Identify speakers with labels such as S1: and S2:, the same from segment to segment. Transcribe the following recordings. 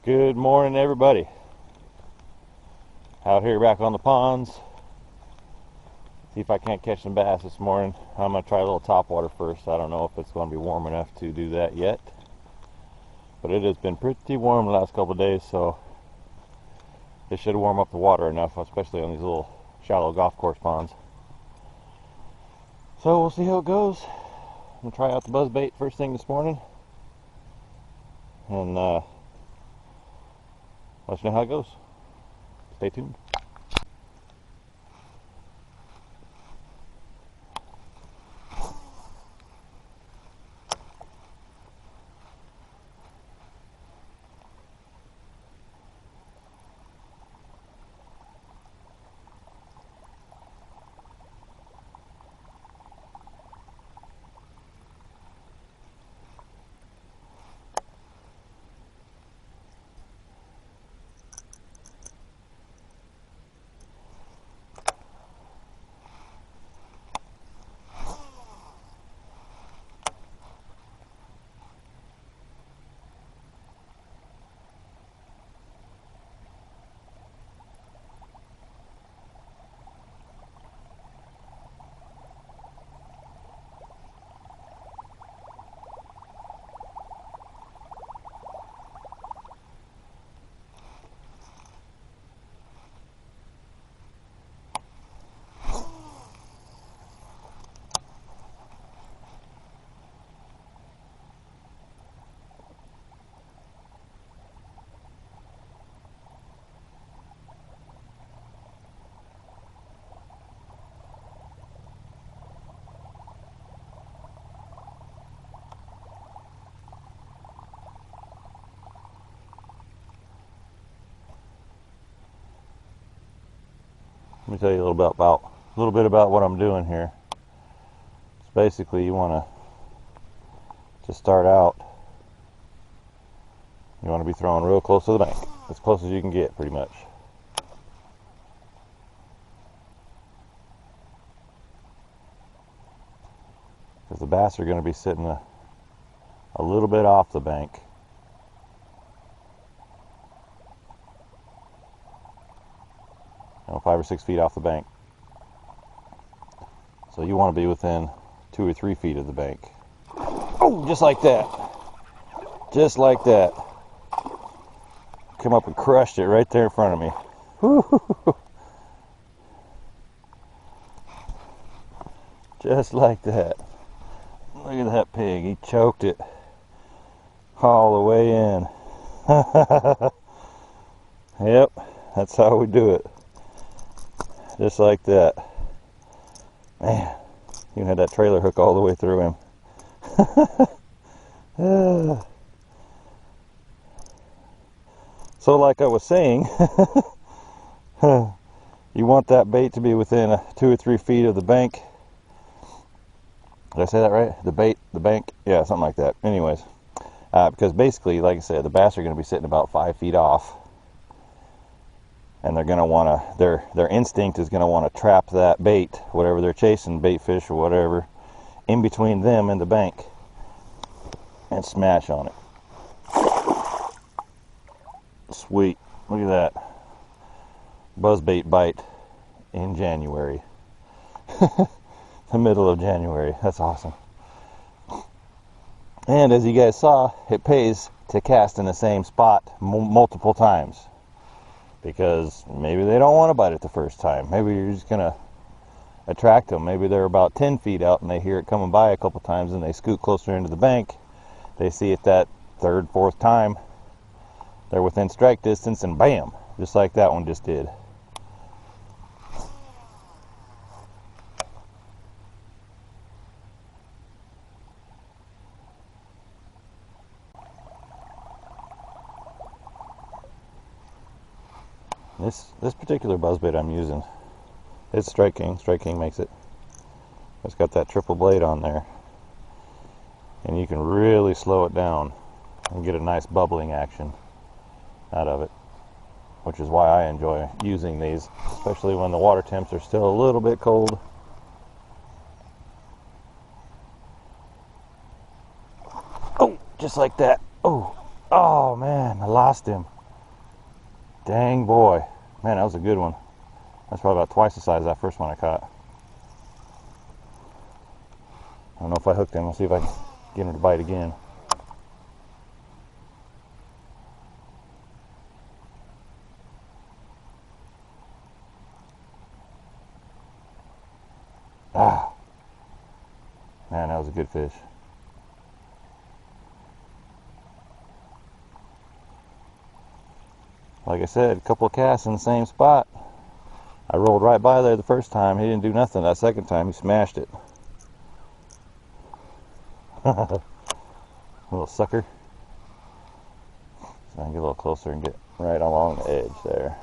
S1: Good morning, everybody. Out here back on the ponds. See if I can't catch some bass this morning. I'm going to try a little top water first. I don't know if it's going to be warm enough to do that yet. But it has been pretty warm the last couple of days, so it should warm up the water enough, especially on these little shallow golf course ponds. So we'll see how it goes. I'm going to try out the Buzzbait first thing this morning. And let you know how it goes. Stay tuned. Let me tell you a little bit about what I'm doing here. It's basically you want to start out. You want to be throwing real close to the bank, as close as you can get, pretty much. Because the bass are going to be sitting a little bit off the bank. 5 or 6 feet off the bank. So you want to be within 2 or 3 feet of the bank. Oh, just like that. Just like that. Come up and crushed it right there in front of me. Woo-hoo-hoo. Just like that. Look at that pig. He choked it all the way in. Yep, that's how we do it. Just like that. Man, you had that trailer hook all the way through him. So like I was saying, you want that bait to be within 2 or 3 feet of the bank. Did I say that right? The bank? Yeah, something like that. Anyways, because basically, like I said, the bass are going to be sitting about 5 feet off. And they're going to want to, their instinct is going to want to trap that bait, whatever they're chasing, bait fish or whatever, in between them and the bank and smash on it. Sweet. Look at that. Buzzbait bite in January. The middle of January. That's awesome. And as you guys saw, it pays to cast in the same spot multiple times. Because maybe they don't want to bite it the first time. Maybe you're just going to attract them. Maybe they're about 10 feet out and they hear it coming by a couple times and they scoot closer into the bank. They see it that third, fourth time. They're within strike distance and bam, just like that one just did. This particular buzzbait I'm using, it's Strike King. Strike King makes it. It's got that triple blade on there, and you can really slow it down and get a nice bubbling action out of it, which is why I enjoy using these, especially when the water temps are still a little bit cold. Oh, just like that. Oh, Oh man, I lost him. Dang boy. Man, that was a good one. That's probably about twice the size of that first one I caught. I don't know if I hooked him. We'll see if I can get him to bite again. Ah. Man, that was a good fish. Like I said, a couple of casts in the same spot. I rolled right by there the first time. He didn't do nothing. That second time, he smashed it. Little sucker. So I can get a little closer and get right along the edge there.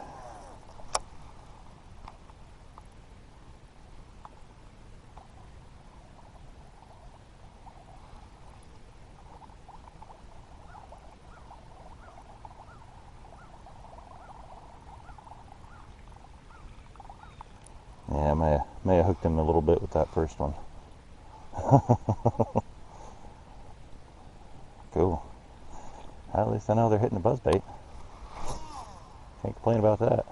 S1: Yeah, may have hooked him a little bit with that first one. Cool. At least I know they're hitting the buzzbait. Can't complain about that.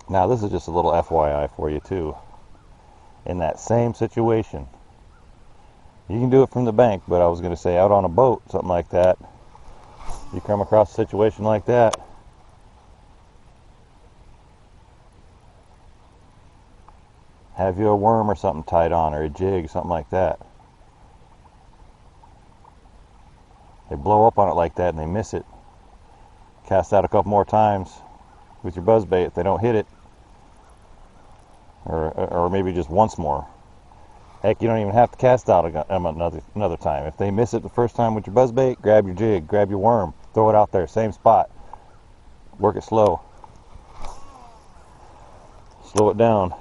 S1: Now this is just a little FYI for you too. In that same situation, you can do it from the bank, but I was going to say out on a boat, something like that, you come across a situation like that, have you a worm or something tied on, or a jig, something like that. They blow up on it like that and they miss it. Cast out a couple more times with your buzzbait. If they don't hit it, or maybe just once more. Heck, you don't even have to cast out another time. If they miss it the first time with your buzzbait, grab your jig, grab your worm, throw it out there, same spot. Work it slow. Slow it down.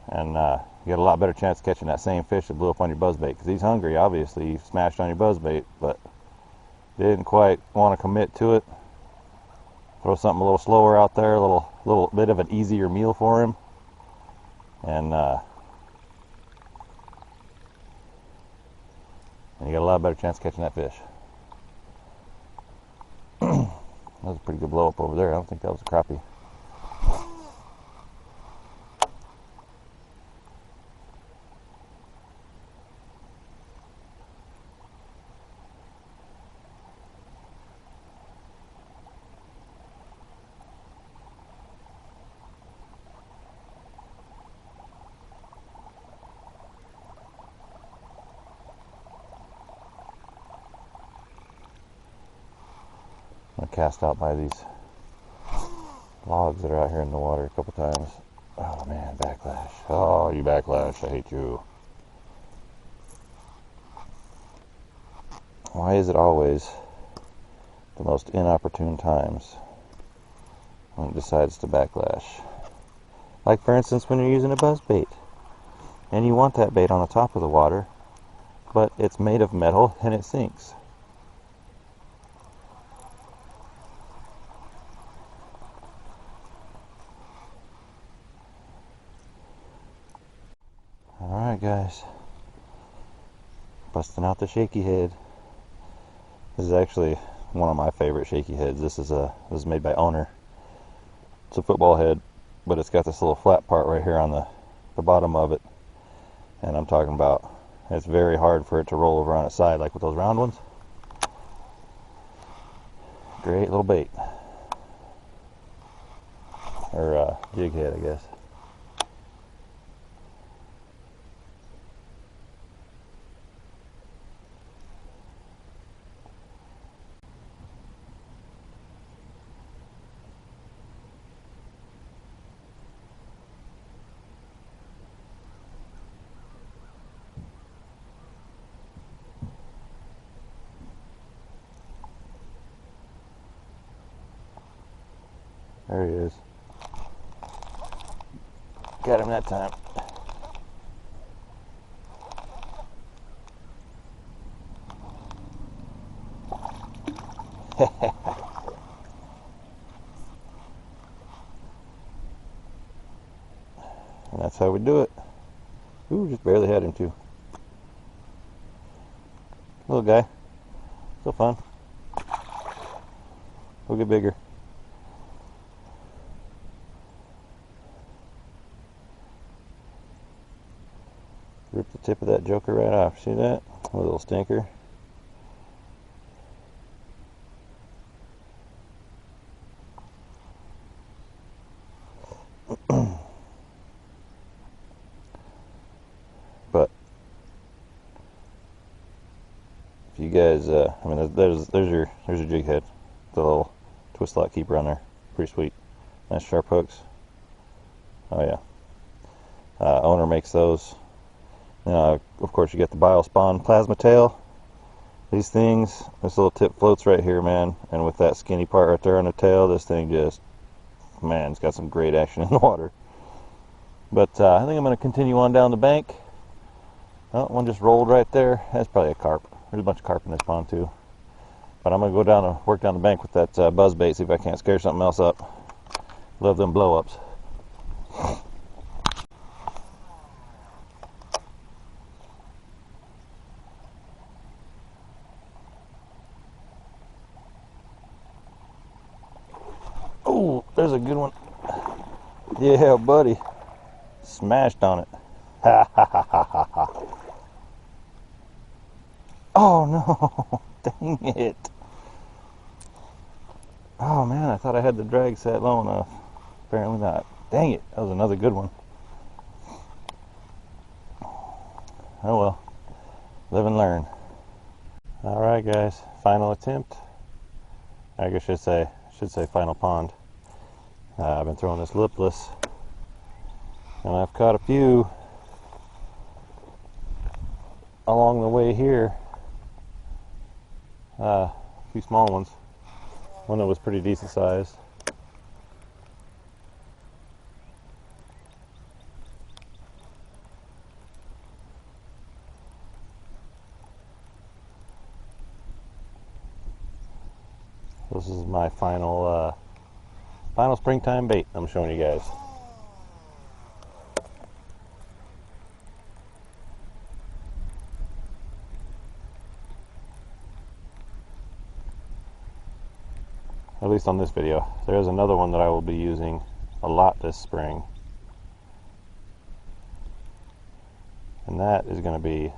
S1: And you got a lot better chance of catching that same fish that blew up on your buzzbait. Because he's hungry, obviously. He smashed on your buzzbait, but didn't quite want to commit to it. Throw something a little slower out there, a little bit of an easier meal for him. And you got a lot better chance of catching that fish. That was a pretty good blow up over there. I don't think that was a crappie. I cast out by these logs that are out here in the water a couple times. Oh man, backlash. Oh, you backlash. I hate you. Why is it always the most inopportune times when it decides to backlash? Like for instance when you're using a buzzbait and you want that bait on the top of the water, but it's made of metal and it sinks. Alright guys, busting out the shaky head. This is actually one of my favorite shaky heads. This is made by Owner. It's a football head, but it's got this little flat part right here on the bottom of it. And I'm talking about, it's very hard for it to roll over on its side like with those round ones. Great little bait. Or jig head, I guess. There he is. Got him that time. And that's how we do it. Ooh, just barely had him too. Little guy. Still fun. We'll get bigger. Rip the tip of that joker right off. See that? A little stinker. But if you guys, I mean, there's your jig head, the little twist lock keeper on there, pretty sweet, nice sharp hooks. Oh yeah, owner makes those. Of course, you get the Biospawn plasma tail. These things, this little tip floats right here, man, and with that skinny part right there on the tail, this thing just, man, it's got some great action in the water. But I think I'm going to continue on down the bank. Oh, one just rolled right there. That's probably a carp. There's a bunch of carp in this pond too. But I'm going to go down and work down the bank with that buzzbait, see if I can't scare something else up. Love them blow-ups. Oh, there's a good one. Yeah, buddy. Smashed on it. Ha ha ha ha ha ha. Oh no, dang it. Oh man, I thought I had the drag set low enough. Apparently not. Dang it, that was another good one. Oh well, live and learn. Alright guys, final attempt. I guess I should say final pond. I've been throwing this lipless, and I've caught a few along the way here. A few small ones. One that was pretty decent size. This is my final springtime bait I'm showing you guys. At least on this video. There is another one that I will be using a lot this spring, and that is going to be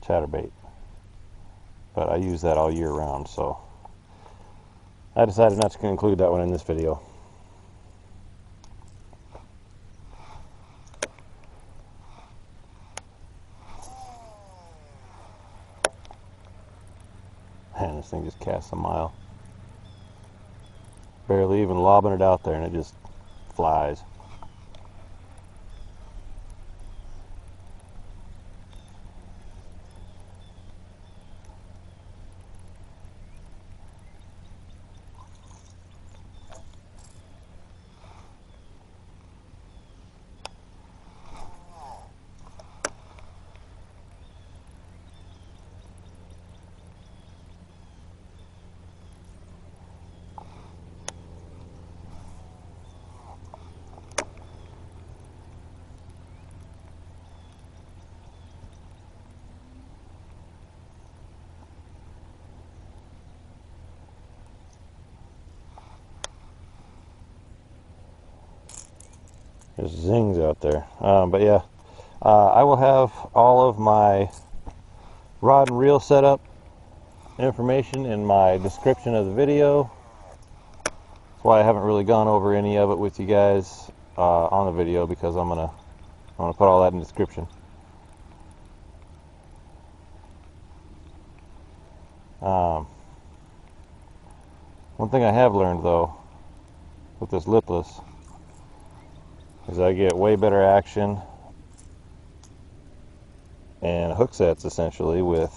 S1: chatterbait, but I use that all year round, so I decided not to include that one in this video. Man, this thing just casts a mile. Barely even lobbing it out there, and it just flies. There's zings out there. But yeah, I will have all of my rod and reel setup information in my description of the video. That's why I haven't really gone over any of it with you guys on the video, because I'm gonna put all that in the description. One thing I have learned though with this lipless is I get way better action and hook sets essentially with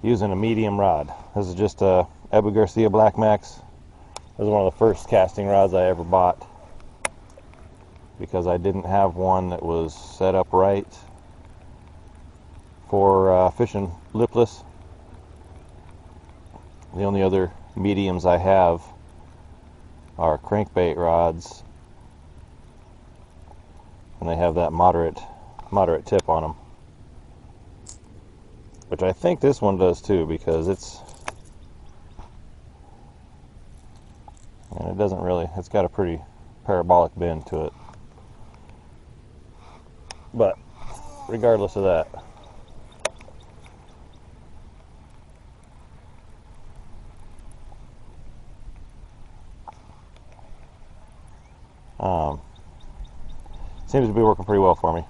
S1: using a medium rod. This is just a Garcia Blackmax. This is one of the first casting rods I ever bought, because I didn't have one that was set up right for fishing lipless. The only other mediums I have are crankbait rods, and they have that moderate tip on them, which I think this one does too, because it doesn't really, it's got a pretty parabolic bend to it. But regardless of that, seems to be working pretty well for me.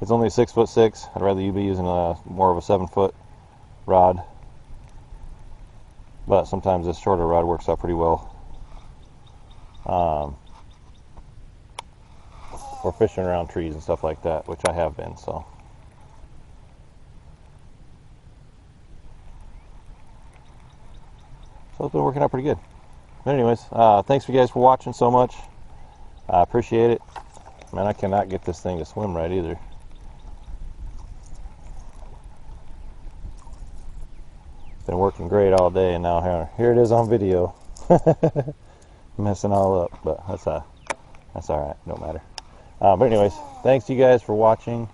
S1: It's only 6'6". I'd rather you be using more of a 7-foot rod, but sometimes this shorter rod works out pretty well. Or fishing around trees and stuff like that, which I have been, so. So it's been working out pretty good. But anyways, thanks you guys for watching so much. I appreciate it. Man, I cannot get this thing to swim right either. Been working great all day, and now here it is on video. Messing all up, but that's all right. Don't matter. But anyways, thanks you guys for watching.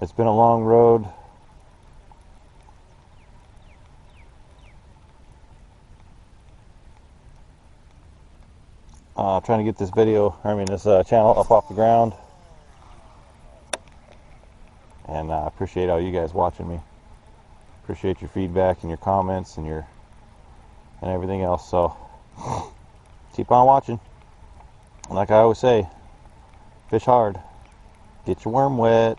S1: It's been a long road. Trying to get this channel up off the ground. And I appreciate all you guys watching me. Appreciate your feedback and your comments and everything else. So keep on watching. And like I always say, fish hard, get your worm wet.